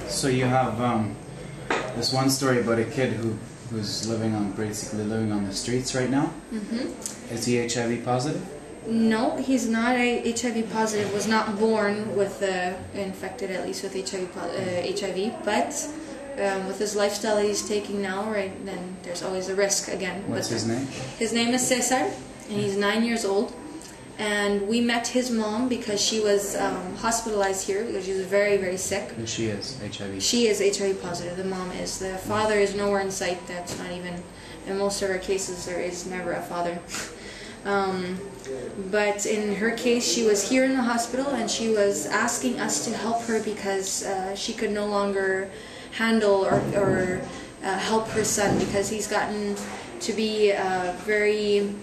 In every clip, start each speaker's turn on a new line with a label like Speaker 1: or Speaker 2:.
Speaker 1: So you have this one story about a kid who's basically living on the streets right now.
Speaker 2: Mm-hmm.
Speaker 1: Is he HIV positive?
Speaker 2: No, he's not HIV positive. Was not born with infected, at least with HIV. But with his lifestyle that he's taking now, then there's always a risk again.
Speaker 1: What's his name?
Speaker 2: His name is Cesar, and he's 9 years old. And we met his mom because she was hospitalized here because she was very, very sick.
Speaker 1: And she is HIV?
Speaker 2: She is HIV positive. The mom is. The father is nowhere in sight. That's not even, in most of our cases, there is never a father. But in her case, she was here in the hospital and she was asking us to help her because she could no longer handle or help her son because he's gotten to be very...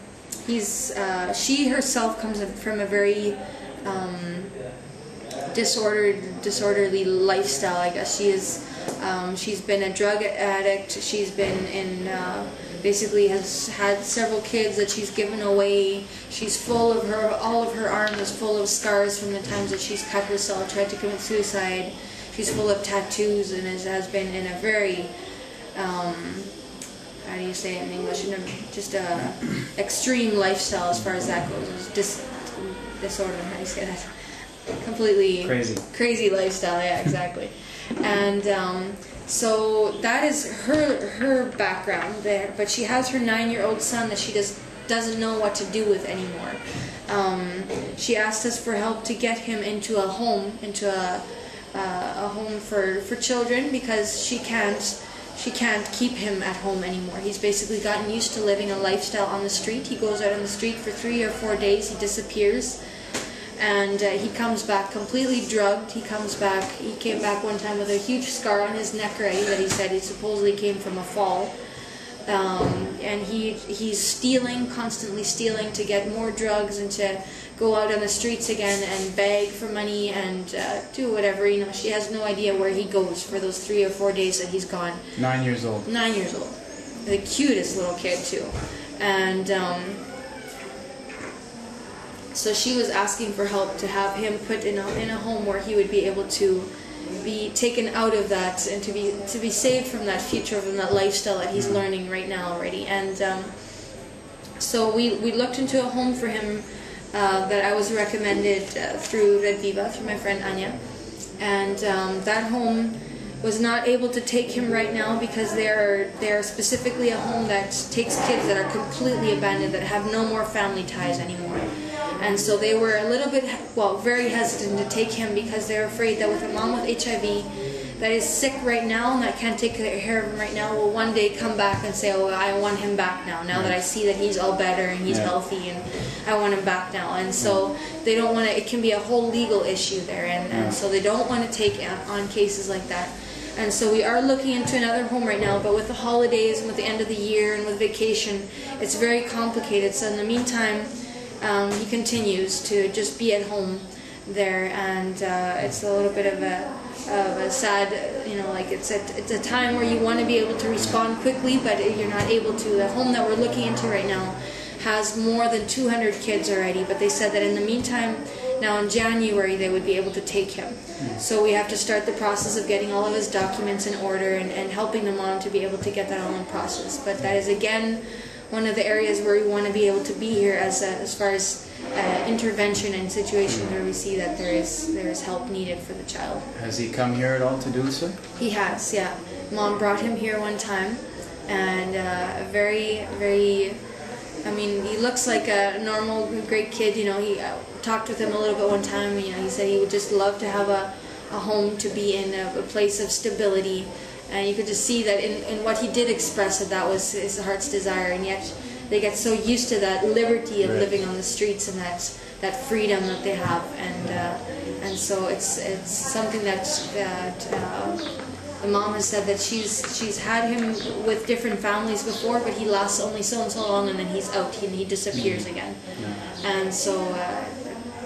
Speaker 2: she herself comes from a very disorderly lifestyle, I guess. She's been a drug addict. She's been in basically has had several kids that she's given away. She's full of all of her arm is full of scars from the times that she's cut herself, tried to commit suicide. She's full of tattoos and has been in a very how do you say it in English? Just a extreme lifestyle as far as that goes. Disorder, how do you say that? Completely crazy lifestyle, yeah, exactly. And so that is her background there. But she has her 9-year-old son that she doesn't know what to do with anymore. She asked us for help to get him into a home, a home for children because she can't keep him at home anymore. He's basically gotten used to living a lifestyle on the street. He goes out on the street for 3 or 4 days, he disappears, and he comes back completely drugged. He came back one time with a huge scar on his neck already that he said he supposedly came from a fall. And he's constantly stealing to get more drugs and to go out on the streets again and beg for money and do whatever. You know, she has no idea where he goes for those 3 or 4 days that he's gone.
Speaker 1: 9 years old.
Speaker 2: 9 years old. The cutest little kid too. And so she was asking for help to have him put in a home where he would be able to be taken out of that and to be saved from that future, from that lifestyle that he's learning right now already. And so we looked into a home for him that I was recommended through Red Viva, through my friend Anya. And that home was not able to take him right now because they're specifically a home that takes kids that are completely abandoned, that have no more family ties anymore. And so they were a little bit, very hesitant to take him because they're afraid that with a mom with HIV that is sick right now and that can't take care of him right now will one day come back and say, oh, I want him back now that I see that he's all better and he's healthy and I want him back now. And so they don't want to, it can be a whole legal issue there, and so they don't want to take on cases like that. And so we are looking into another home right now, but with the holidays and with the end of the year and with vacation, it's very complicated. So in the meantime, he continues to just be at home there, and it's a little bit of a sad, like it's a time where you want to be able to respond quickly, but you're not able to. The home that we're looking into right now has more than 200 kids already, but they said that in the meantime, now in January, they would be able to take him. So we have to start the process of getting all of his documents in order and helping the mom to be able to get that all in process. But that is, again, one of the areas where we want to be able to be here as far as intervention in situations where we see that there is help needed for the child.
Speaker 1: Has he come here at all to do so?
Speaker 2: He has, yeah. Mom brought him here one time, and very, I mean, he looks like a normal, great kid. He talked with him a little bit one time. He said he would just love to have a home to be in, a place of stability. And you could just see that in what he did express, that was his heart's desire. And yet they get so used to that liberty of living on the streets and that freedom that they have. And so it's something that the mom has said that she's had him with different families before, but he lasts only so and so long, and then he's out and he disappears again. And so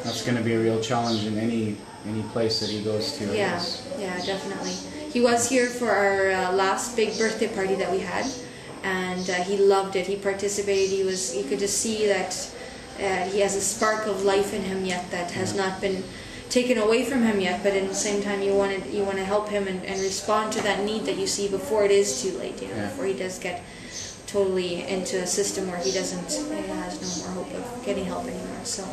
Speaker 1: that's going to be a real challenge in any place that he goes to.
Speaker 2: Yeah, definitely. He was here for our last big birthday party that we had, and he loved it. He participated. You could just see that he has a spark of life in him yet that has not been taken away from him yet, but at the same time you want to help him and respond to that need that you see before it is too late, before he does get totally into a system where he has no more hope of getting help anymore. So